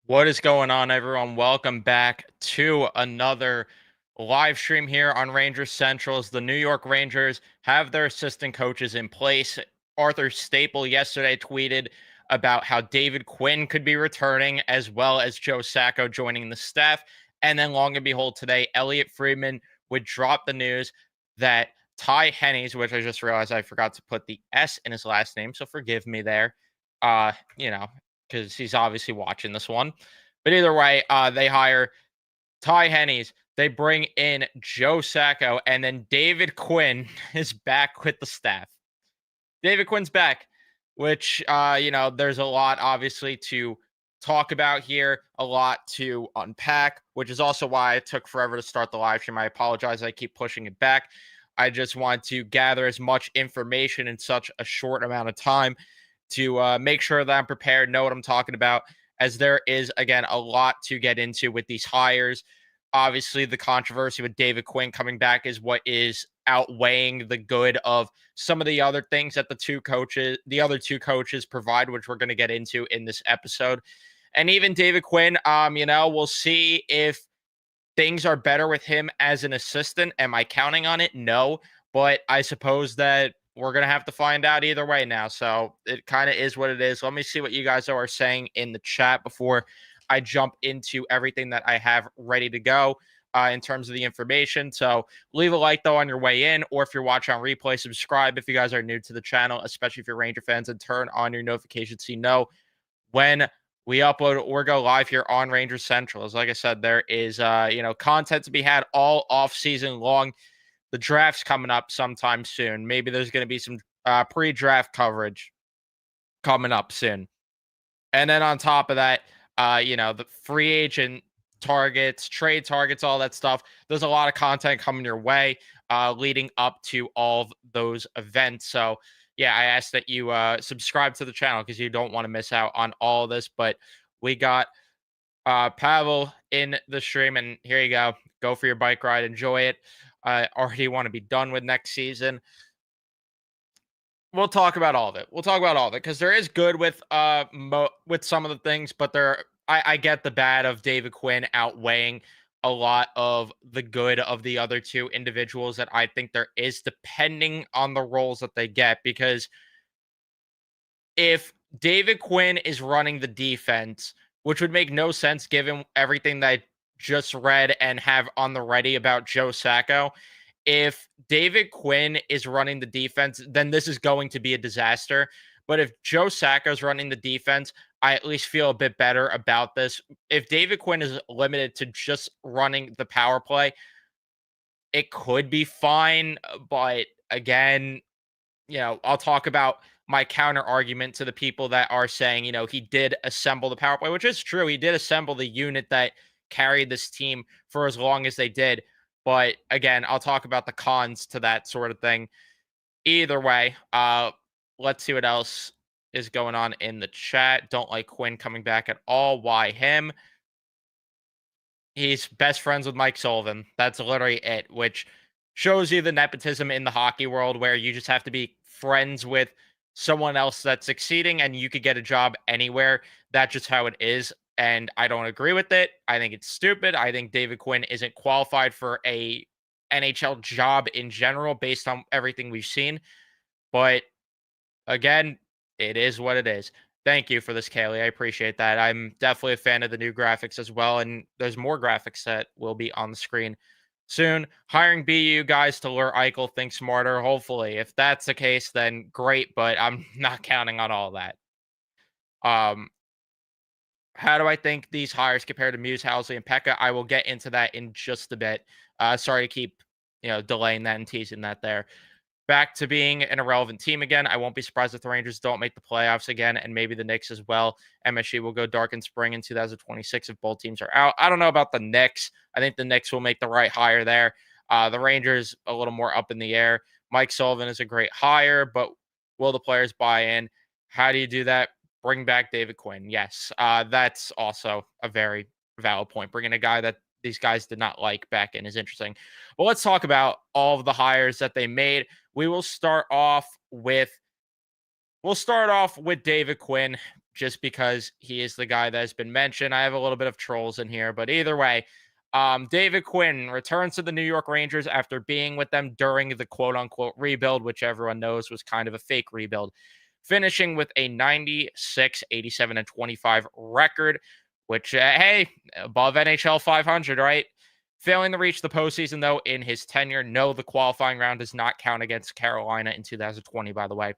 What is going on, everyone? Welcome back to another live stream here on Rangers Centrals. The New York Rangers have their assistant coaches in place. Arthur Staple yesterday tweeted about how David Quinn could be returning, as well as Joe Sacco joining the staff. And then, long and behold, today, Elliot Friedman would drop the news that Ty Hennes, which I just realized I forgot to put the S in his last name, so forgive me there. Uh, you know, because he's obviously watching this one. But either way, they hire Ty Hennes. They bring in Joe Sacco, and then David Quinn is back with the staff. David Quinn's back, which there's a lot obviously to talk about here, a lot to unpack, which is also why it took forever to start the live stream. I apologize, I keep pushing it back. I just want to gather as much information in such a short amount of time to make sure that I'm prepared, know what I'm talking about, as there is, again, a lot to get into with these hires. Obviously, the controversy with David Quinn coming back is what is outweighing the good of some of the other things that the other two coaches provide, which we're going to get into in this episode. And even David Quinn, we'll see if things are better with him as an assistant. Am I counting on it? No, but I suppose that we're going to have to find out either way now. So it kind of is what it is. Let me see what you guys are saying in the chat before I jump into everything that I have ready to go in terms of the information. So leave a like, though, on your way in, or if you're watching on replay, subscribe if you guys are new to the channel, especially if you're Ranger fans, and turn on your notifications so you know when we upload or go live here on Rangers Central. As like I said, there is content to be had all off season long. The draft's coming up sometime soon. Maybe there's going to be some pre-draft coverage coming up soon. And then on top of that, the free agent targets, trade targets, all that stuff. There's a lot of content coming your way leading up to all of those events. So, yeah, I ask that you subscribe to the channel because you don't want to miss out on all of this. But we got Pavel in the stream, and here you go. Go for your bike ride. Enjoy it. I already want to be done with next season. We'll talk about all of it. We'll talk about all of it because there is good with with some of the things, but I get the bad of David Quinn outweighing a lot of the good of the other two individuals that I think there is, depending on the roles that they get. Because if David Quinn is running the defense, which would make no sense given everything that I just read and have on the ready about Joe Sacco, if David Quinn is running the defense, then this is going to be a disaster. But if Joe Sacco is running the defense, I at least feel a bit better about this. If David Quinn is limited to just running the power play, it could be fine. But again, I'll talk about my counter argument to the people that are saying, he did assemble the power play, which is true. He did assemble the unit that carried this team for as long as they did. But again, I'll talk about the cons to that sort of thing. Either way, let's see what else is going on in the chat. Don't like Quinn coming back at all. Why him? He's best friends with Mike Sullivan. That's literally it, which shows you the nepotism in the hockey world where you just have to be friends with someone else that's succeeding and you could get a job anywhere. That's just how it is. And I don't agree with it. I think it's stupid. I think David Quinn isn't qualified for a NHL job in general based on everything we've seen. But again, it is what it is. Thank you for this, Kaylee. I appreciate that. I'm definitely a fan of the new graphics as well. And there's more graphics that will be on the screen soon. Hiring BU guys to lure Eichel, think smarter. Hopefully, if that's the case, then great. But I'm not counting on all that. How do I think these hires compare to Muse, Housley, and Pekka? I will get into that in just a bit. Sorry to keep delaying that and teasing that there. Back to being an irrelevant team again. I won't be surprised if the Rangers don't make the playoffs again, and maybe the Knicks as well. MSG will go dark in spring in 2026 if both teams are out. I don't know about the Knicks. I think the Knicks will make the right hire there. The Rangers, a little more up in the air. Mike Sullivan is a great hire, but will the players buy in? How do you do that? Bring back David Quinn. Yes, that's also a very valid point. Bringing a guy that these guys did not like back in is interesting. Well, let's talk about all of the hires that they made. We'll start off with David Quinn. just because he is the guy that has been mentioned. I have a little bit of trolls in here, but either way, David Quinn returns to the New York Rangers after being with them during the quote unquote rebuild, which everyone knows was kind of a fake rebuild, finishing with a 96, 87, and 25 record, which, hey, above NHL 500, right? Failing to reach the postseason, though, in his tenure. No, the qualifying round does not count against Carolina in 2020, by the way.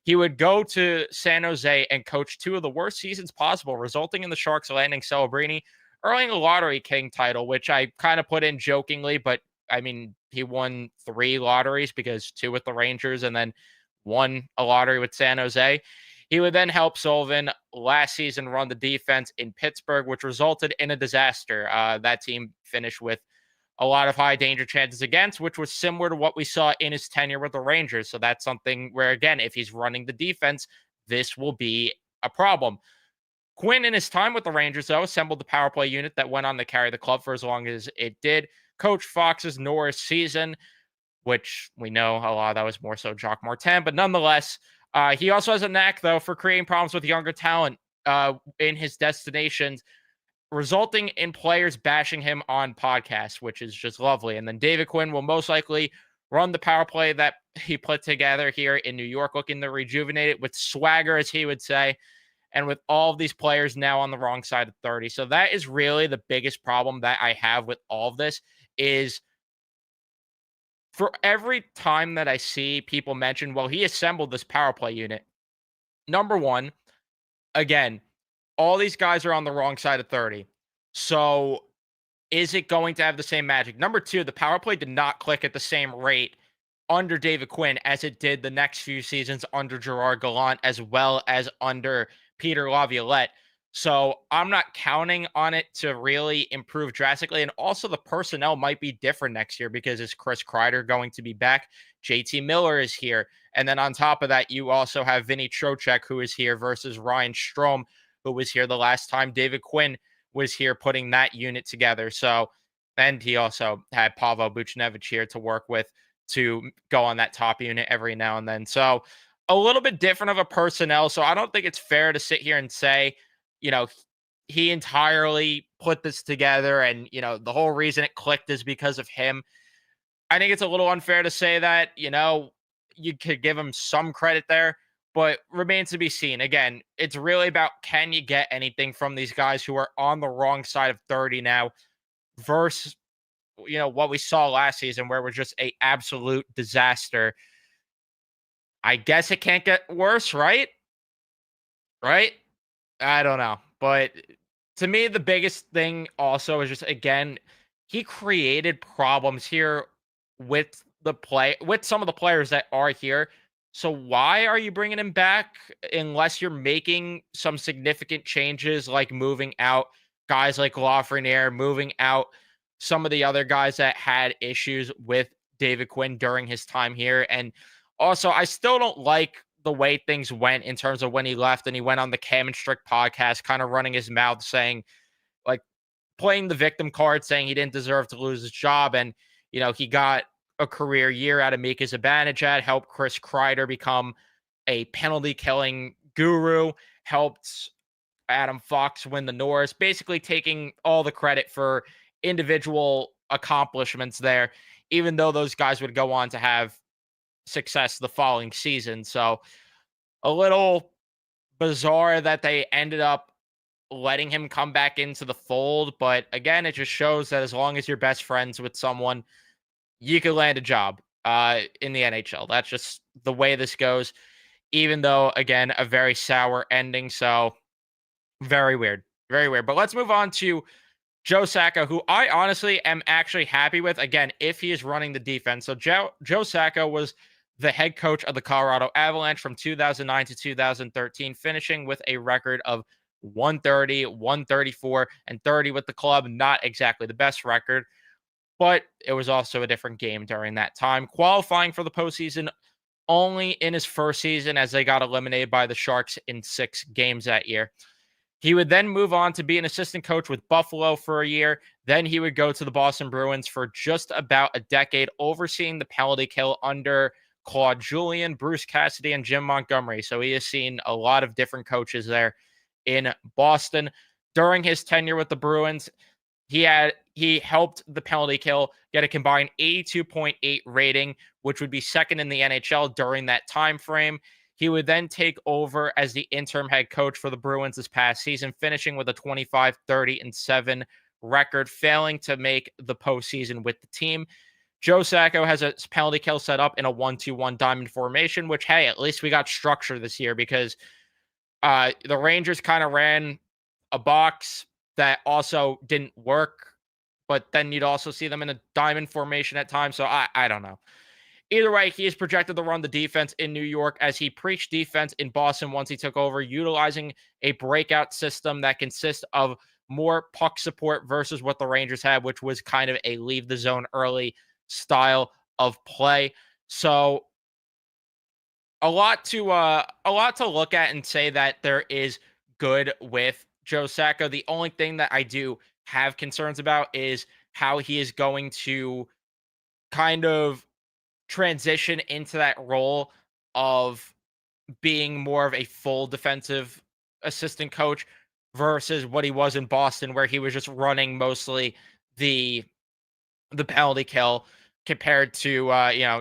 He would go to San Jose and coach two of the worst seasons possible, resulting in the Sharks landing Celebrini, earning a lottery king title, which I kind of put in jokingly, but I mean, he won 3 lotteries because 2 with the Rangers and then won a lottery with San Jose. He would then help Sullivan last season run the defense in Pittsburgh, which resulted in a disaster. That team finished with a lot of high danger chances against, which was similar to what we saw in his tenure with the Rangers. So that's something where, again, if he's running the defense, this will be a problem. Quinn, in his time with the Rangers, though, assembled the power play unit that went on to carry the club for as long as it did. Coach Fox's Norris season, which we know a lot of that was more so Jacques Martin, but nonetheless, he also has a knack, though, for creating problems with younger talent in his destinations, resulting in players bashing him on podcasts, which is just lovely. And then David Quinn will most likely run the power play that he put together here in New York, looking to rejuvenate it with swagger, as he would say, and with all of these players now on the wrong side of 30. So that is really the biggest problem that I have with all of this is for every time that I see people mention, well, he assembled this power play unit. Number one, again, all these guys are on the wrong side of 30. So is it going to have the same magic? Number two, the power play did not click at the same rate under David Quinn as it did the next few seasons under Gerard Gallant, as well as under Peter Laviolette. So I'm not counting on it to really improve drastically. And also the personnel might be different next year because is Chris Kreider going to be back? JT Miller is here. And then on top of that, you also have Vinny Trocheck, who is here, versus Ryan Strome, who was here the last time David Quinn was here putting that unit together. So, and he also had Pavel Buchnevich here to work with to go on that top unit every now and then. So a little bit different of a personnel. So I don't think it's fair to sit here and say, you know, he entirely put this together and, you know, the whole reason it clicked is because of him. I think it's a little unfair to say that, you know, you could give him some credit there, but remains to be seen. Again, it's really about can you get anything from these guys who are on the wrong side of 30 now versus, you know, what we saw last season where it was just a absolute disaster. I guess it can't get worse, right? Right? I don't know. But to me, the biggest thing also is just, again, he created problems here with with some of the players that are here. So why are you bringing him back unless you're making some significant changes, like moving out guys like Lafreniere, moving out some of the other guys that had issues with David Quinn during his time here. And also, I still don't like the way things went in terms of when he left and he went on the Cam and Strick podcast, kind of running his mouth, saying, like, playing the victim card, saying he didn't deserve to lose his job. And, you know, he got a career year out of Mika Zibanejad, helped Chris Kreider become a penalty killing guru, helped Adam Fox win the Norris, basically taking all the credit for individual accomplishments there, even though those guys would go on to have success the following season. So a little bizarre that they ended up letting him come back into the fold. But again, it just shows that as long as you're best friends with someone, you can land a job in the NHL. That's just the way this goes, even though, again, a very sour ending. So very weird. Very weird. But let's move on to Joe Sacco, who I honestly am actually happy with, again, if he is running the defense. So Joe Sacco was the head coach of the Colorado Avalanche from 2009 to 2013, finishing with a record of 130, 134, and 30 with the club. Not exactly the best record, but it was also a different game during that time. Qualifying for the postseason only in his first season as they got eliminated by the Sharks in 6 games that year. He would then move on to be an assistant coach with Buffalo for a year. Then he would go to the Boston Bruins for just about a decade, overseeing the penalty kill under Claude Julien, Bruce Cassidy, and Jim Montgomery. So he has seen a lot of different coaches there in Boston. During his tenure with the Bruins, he helped the penalty kill get a combined 82.8 rating, which would be second in the NHL during that time frame. He would then take over as the interim head coach for the Bruins this past season, finishing with a 25-30-7 record, failing to make the postseason with the team. Joe Sacco has a penalty kill set up in a 1-2-1 diamond formation, which, hey, at least we got structure this year because the Rangers kind of ran a box that also didn't work, but then you'd also see them in a diamond formation at times. So I don't know. Either way, he is projected to run the defense in New York as he preached defense in Boston once he took over, utilizing a breakout system that consists of more puck support versus what the Rangers had, which was kind of a leave the zone early style of play. So a lot to look at and say that there is good with Joe Sacco. The only thing that I do have concerns about is how he is going to kind of transition into that role of being more of a full defensive assistant coach versus what he was in Boston, where he was just running mostly the penalty kill compared to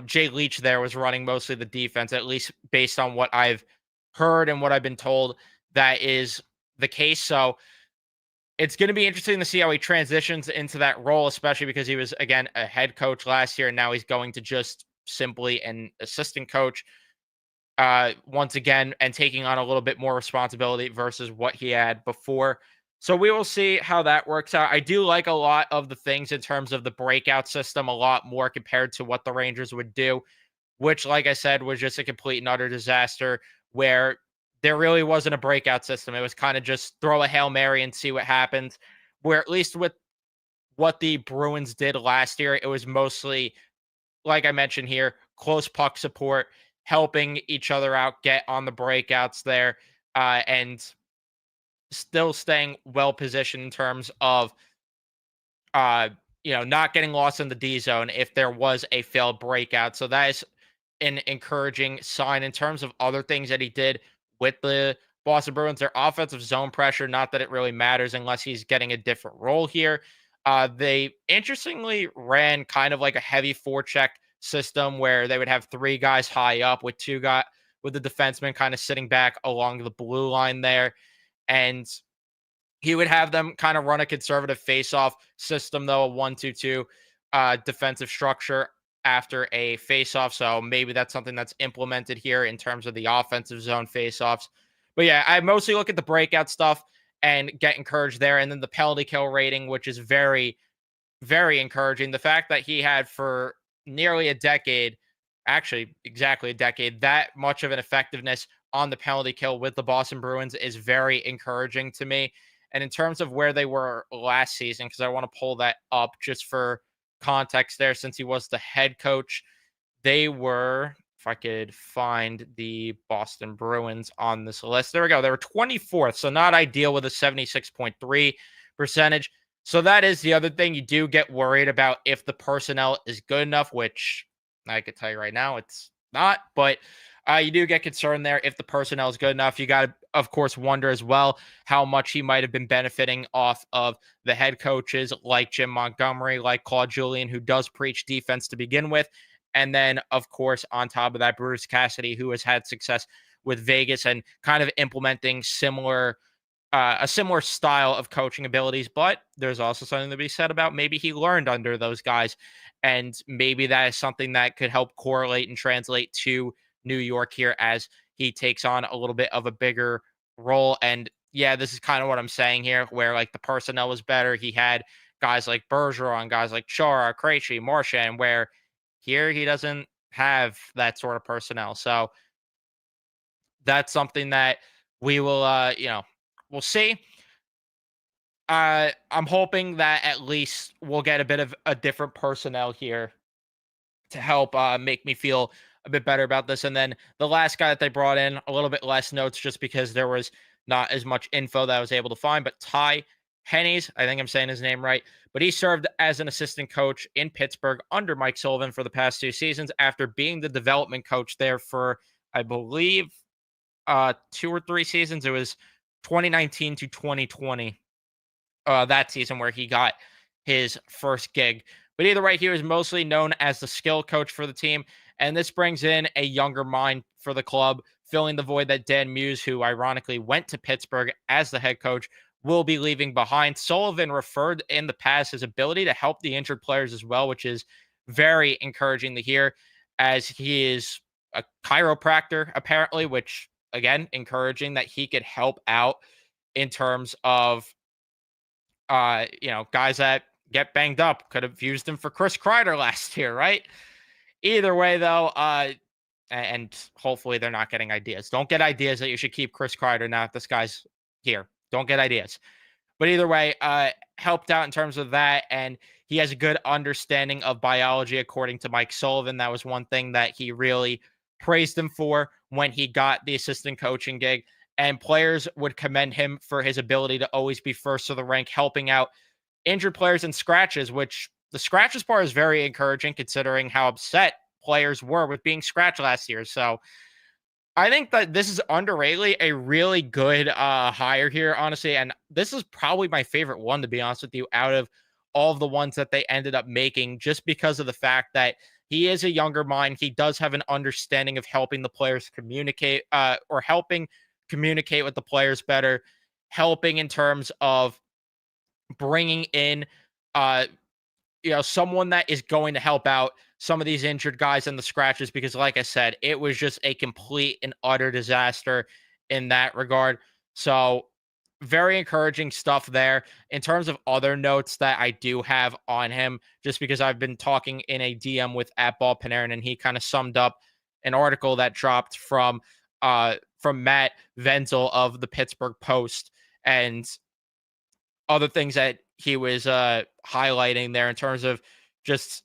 Jay Leach there was running mostly the defense, at least based on what I've heard and what I've been told that is the case. So it's going to be interesting to see how he transitions into that role, especially because he was, again, a head coach last year, and now he's going to just simply an assistant coach once again and taking on a little bit more responsibility versus what he had before. So we will see how that works out. I do like a lot of the things in terms of the breakout system a lot more compared to what the Rangers would do, which, like I said, was just a complete and utter disaster where there really wasn't a breakout system. It was kind of just throw a Hail Mary and see what happens. Where at least with what the Bruins did last year, it was mostly, like I mentioned here, close puck support, helping each other out, get on the breakouts there, and still staying well positioned in terms of uh not getting lost in the D zone if there was a failed breakout. So that is an encouraging sign. In terms of other things that he did with the Boston Bruins, their offensive zone pressure, not that it really matters unless he's getting a different role here. They interestingly ran kind of like a heavy forecheck system where they would have three guys high up with the defenseman kind of sitting back along the blue line there. And he would have them kind of run a conservative face-off system, though, a 1-2-2 defensive structure after a face-off. So maybe that's something that's implemented here in terms of the offensive zone face-offs. But yeah, I mostly look at the breakout stuff and get encouraged there. And then the penalty kill rating, which is very, very encouraging. The fact that he had for nearly a decade, actually exactly a decade, that much of an effectiveness on the penalty kill with the Boston Bruins is very encouraging to me. And in terms of where they were last season, because I want to pull that up just for context there, since he was the head coach, they were, if I could find the Boston Bruins on this list, there we go. They were 24th, so not ideal with a 76.3 percentage. So that is the other thing. You do get worried about if the personnel is good enough, which I could tell you right now it's not, but you do get concerned there if the personnel is good enough. You got to, of course, wonder as well how much he might have been benefiting off of the head coaches like Jim Montgomery, like Claude Julien, who does preach defense to begin with. And then, of course, on top of that, Bruce Cassidy, who has had success with Vegas and kind of implementing a similar style of coaching abilities. But there's also something to be said about maybe he learned under those guys. And maybe that is something that could help correlate and translate to New York here as he takes on a little bit of a bigger role. And yeah, this is kind of what I'm saying here, where like the personnel was better. He had guys like Bergeron, guys like Chara, Krejci, Marchand, where here he doesn't have that sort of personnel. So that's something that we will, we'll see. I'm hoping that at least we'll get a bit of a different personnel here to help make me feel a bit better about this. And then the last guy that they brought in, a little bit less notes just because there was not as much info that I was able to find, but Ty Hennes, I think I'm saying his name right, but he served as an assistant coach in Pittsburgh under Mike Sullivan for the past 2 seasons after being the development coach there for, I believe, 2 or 3 seasons. It was 2019 to 2020, that season where he got his first gig. But either way, he was mostly known as the skill coach for the team. And this brings in a younger mind for the club, filling the void that Dan Muse, who ironically went to Pittsburgh as the head coach, will be leaving behind. Sullivan referred in the past his ability to help the injured players as well, which is very encouraging to hear, as he is a chiropractor, apparently, which again, encouraging that he could help out in terms of guys that get banged up. Could have used him for Chris Kreider last year, right? Either way, though, and hopefully they're not getting ideas. Don't get ideas that you should keep Chris Kreider now that this guy's here. Don't get ideas. But either way, helped out in terms of that, and he has a good understanding of biology, according to Mike Sullivan. That was one thing that he really praised him for when he got the assistant coaching gig. And players would commend him for his ability to always be first to the rank, helping out injured players in scratches, which the scratches part is very encouraging considering how upset players were with being scratched last year. So I think that this is underratedly a really good hire here, honestly. And this is probably my favorite one, to be honest with you, out of all of the ones that they ended up making, just because of the fact that he is a younger mind. He does have an understanding of helping the players communicate, or helping communicate with the players better, helping in terms of bringing in uh, someone that is going to help out some of these injured guys and the scratches, because like I said, it was just a complete and utter disaster in that regard. So very encouraging stuff there. In terms of other notes that I do have on him, just because I've been talking in a DM with @Ball Panarin, and he kind of summed up an article that dropped from Matt Venzel of the Pittsburgh Post, and other things that he was highlighting there in terms of just,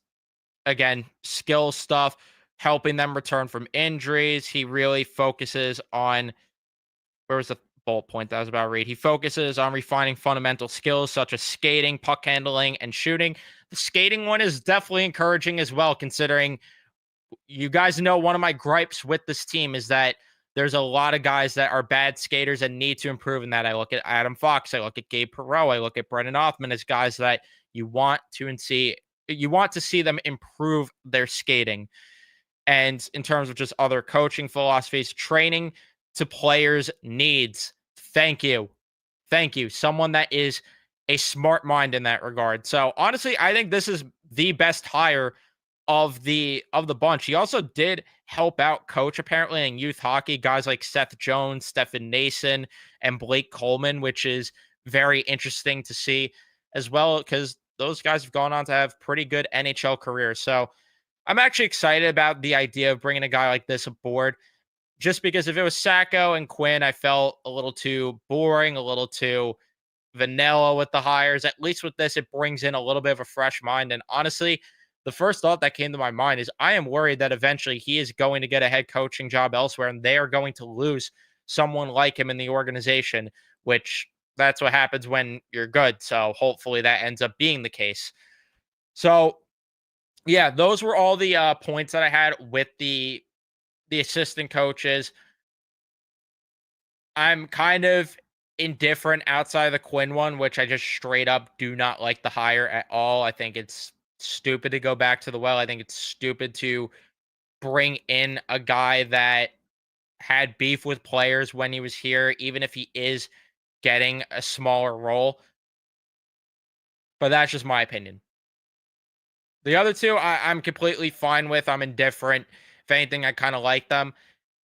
again, skill stuff, helping them return from injuries. He really focuses on, where was the bullet point that I was about to read? He focuses on refining fundamental skills such as skating, puck handling, and shooting. The skating one is definitely encouraging as well, considering you guys know one of my gripes with this team is that there's a lot of guys that are bad skaters and need to improve in that. I look at Adam Fox, I look at Gabe Perreault, I look at Brennan Othman as guys that you want to see them improve their skating. And in terms of just other coaching philosophies, training to players' needs. Thank you. Thank you. Someone that is a smart mind in that regard. So honestly, I think this is the best hire of the bunch. He also did help out coach apparently in youth hockey, guys like Seth Jones, Stefan Nason, and Blake Coleman, which is very interesting to see as well, because those guys have gone on to have pretty good NHL careers. So I'm actually excited about the idea of bringing a guy like this aboard, just because if it was Sacco and Quinn, I felt a little too boring, a little too vanilla with the hires. At least with this, it brings in a little bit of a fresh mind. And honestly, the first thought that came to my mind is I am worried that eventually he is going to get a head coaching job elsewhere and they are going to lose someone like him in the organization, which that's what happens when you're good. So hopefully that ends up being the case. So yeah, those were all the points that I had with the assistant coaches. I'm kind of indifferent outside of the Quinn one, which I just straight up do not like the hire at all. I think it's stupid to go back to the well. I think it's stupid to bring in a guy that had beef with players when he was here, even if he is getting a smaller role. But that's just my opinion. The other two, I'm completely fine with. I'm indifferent. If anything, I kind of like them.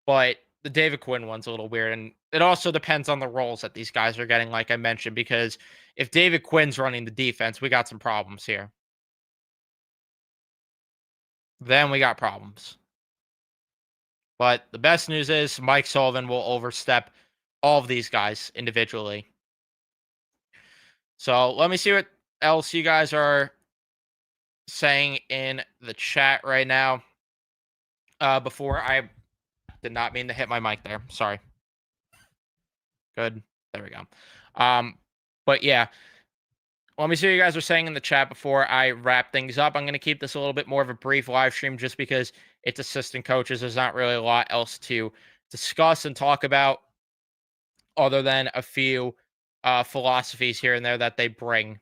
But the David Quinn one's a little weird. And it also depends on the roles that these guys are getting, like I mentioned, because if David Quinn's running the defense, we got some problems here. Then we got problems. But the best news is Mike Sullivan will overstep all of these guys individually. So let me see what else you guys are saying in the chat right now. Before I did not mean to hit my mic there. Sorry. Good. There we go. But yeah, let me see what you guys are saying in the chat before I wrap things up. I'm going to keep this a little bit more of a brief live stream just because it's assistant coaches. There's not really a lot else to discuss and talk about other than a few philosophies here and there that they bring.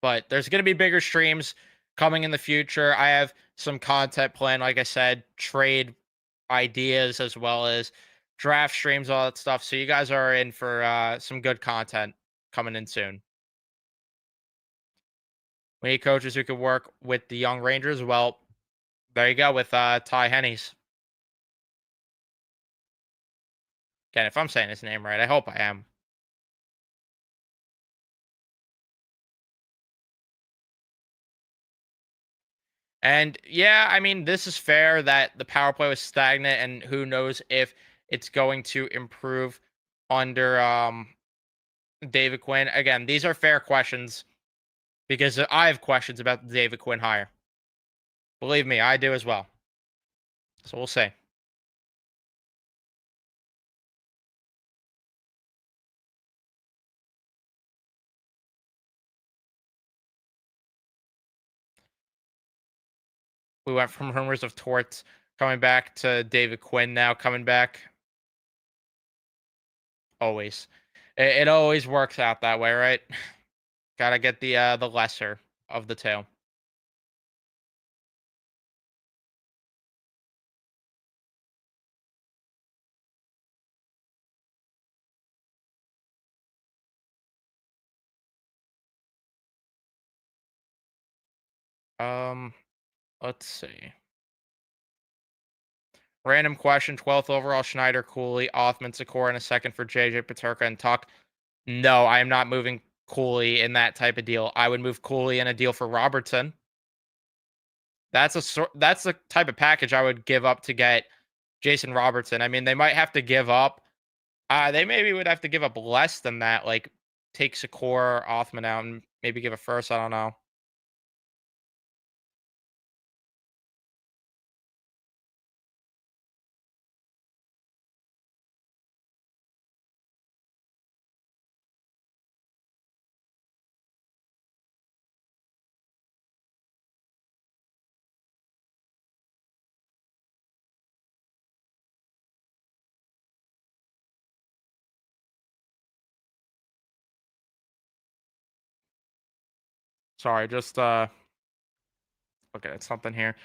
But there's going to be bigger streams coming in the future. I have some content planned, like I said, trade ideas as well as draft streams, all that stuff. So you guys are in for some good content coming in soon. We need coaches who can work with the young Rangers. Well, there you go with Ty Hennes. Again, if I'm saying his name right, I hope I am. And yeah, I mean, this is fair that the power play was stagnant, and who knows if it's going to improve under David Quinn. Again, these are fair questions because I have questions about the David Quinn hire. Believe me, I do as well. So we'll see. We went from rumors of Torts coming back to David Quinn now coming back. Always, it always works out that way, right? Gotta get the lesser of the two. Um, let's see. Random question: 12th overall, Schneider, Cooley, Othman, Sikora, and a second for JJ Paterka and Tuck. No, I am not moving Cooley in that type of deal. I would move Cooley in a deal for Robertson. That's the type of package I would give up to get Jason Robertson. I mean, they might have to give up. They maybe would have to give up less than that, like take Sikora or Othman out and maybe give a first. I don't know. Sorry, just looking at something here.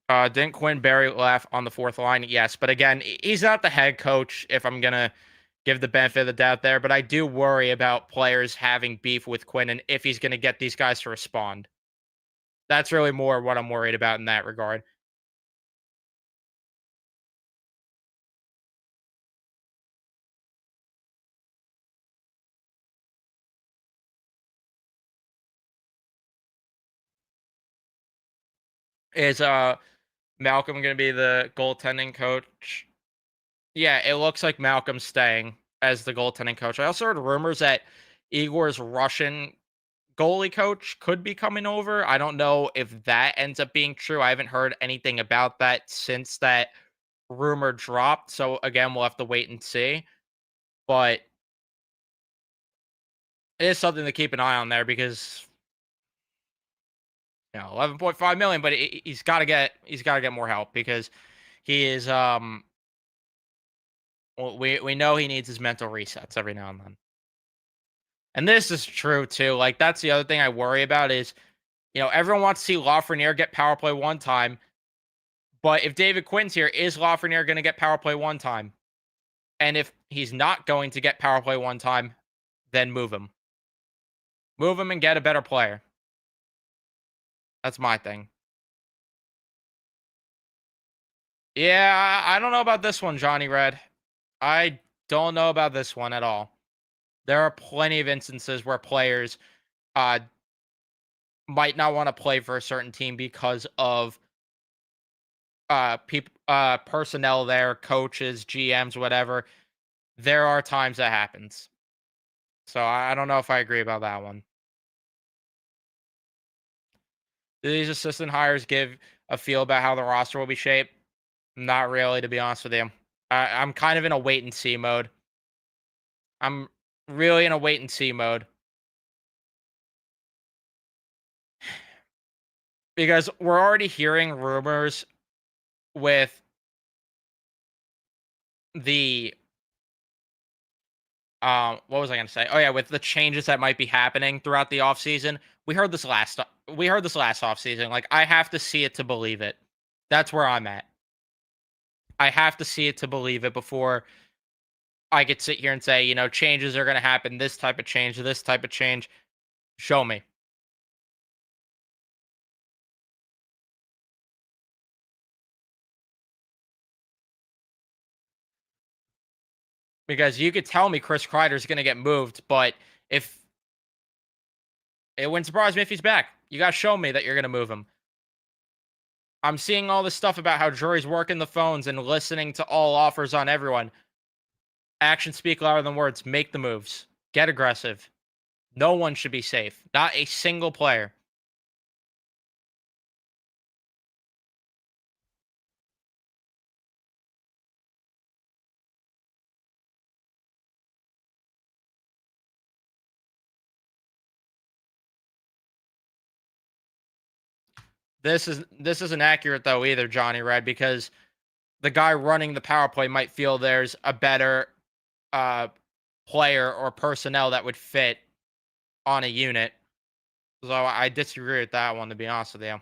Didn't Quinn Barry laugh on the fourth line? Yes, but again, he's not the head coach. If I'm gonna give the benefit of the doubt there, but I do worry about players having beef with Quinn and if he's gonna get these guys to respond. That's really more what I'm worried about in that regard. Is Malcolm gonna be the goaltending coach? Yeah, it looks like Malcolm's staying as the goaltending coach. I also heard rumors that Igor's Russian goalie coach could be coming over. I don't know if that ends up being true. I haven't heard anything about that since that rumor dropped. So again, we'll have to wait and see. But it is something to keep an eye on there because 11.5 million, but he's got to get more help because he is well, we know he needs his mental resets every now and then. And this is true too. Like that's the other thing I worry about is, everyone wants to see Lafreniere get power play one time, but if David Quinn's here, is Lafreniere going to get power play one time? And if he's not going to get power play one time, then move him. Move him and get a better player. That's my thing. Yeah, I don't know about this one, Johnny Red. I don't know about this one at all. There are plenty of instances where players uh, might not want to play for a certain team because of personnel there, coaches, GMs, whatever. There are times that happens. So I don't know if I agree about that one. Do these assistant hires give a feel about how the roster will be shaped? Not really, to be honest with you. I'm kind of in a wait and see mode. I'm really in a wait and see mode because we're already hearing rumors with the what was I gonna say? Oh yeah, with the changes that might be happening throughout the offseason. We heard this last offseason. Like, I have to see it to believe it. That's where I'm at. I have to see it to believe it before I could sit here and say, changes are gonna happen, this type of change, this type of change. Show me. Because you could tell me Chris Kreider's gonna get moved, but if it wouldn't surprise me if he's back. You gotta show me that you're gonna move him. I'm seeing all this stuff about how Drury's working the phones and listening to all offers on everyone. Actions speak louder than words. Make the moves. Get aggressive. No one should be safe. Not a single player. This isn't accurate though either, Johnny Red, because the guy running the power play might feel there's a better uh player or personnel that would fit on a unit. So I disagree with that one, to be honest with you.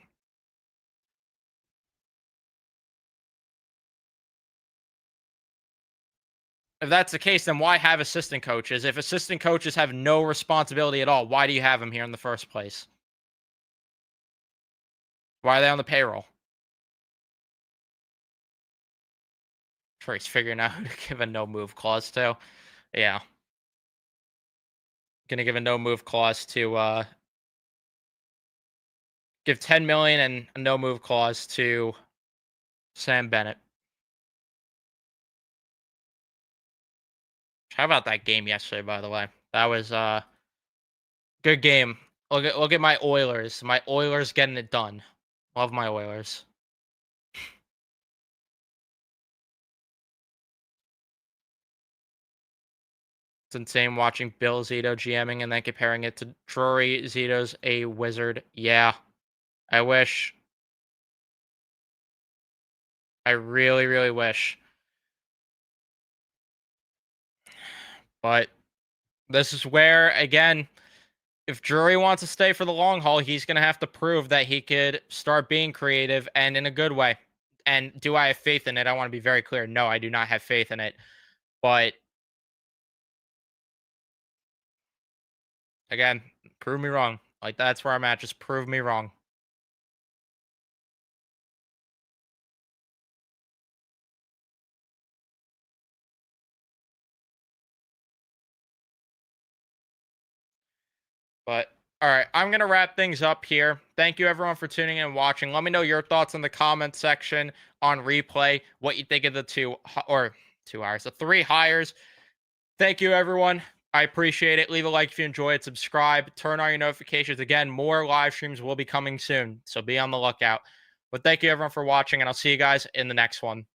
If that's the case, then why have assistant coaches? If assistant coaches have no responsibility at all, why do you have them here in the first place? Why are they on the payroll? Sure, he's figuring out who to give a no move clause to. Yeah. Gonna give a no move clause to give 10 million and a no move clause to Sam Bennett. How about that game yesterday, by the way? That was good game. Look at my Oilers. My Oilers getting it done. Love my Oilers. It's insane watching Bill Zito GMing and then comparing it to Drury. Zito's a wizard. Yeah. I wish. I really, really wish. But this is where, again, if Drury wants to stay for the long haul, he's going to have to prove that he could start being creative and in a good way. And do I have faith in it? I want to be very clear. No, I do not have faith in it. But again, prove me wrong. Like, that's where I'm at. Just prove me wrong. But all right, I'm gonna wrap things up here. Thank you everyone for tuning in and watching. Let me know your thoughts in the comment section on replay. What you think of the the three hires. Thank you everyone. I appreciate it. Leave a like if you enjoy it. Subscribe. Turn on your notifications. Again, more live streams will be coming soon, so be on the lookout. But thank you everyone for watching, and I'll see you guys in the next one.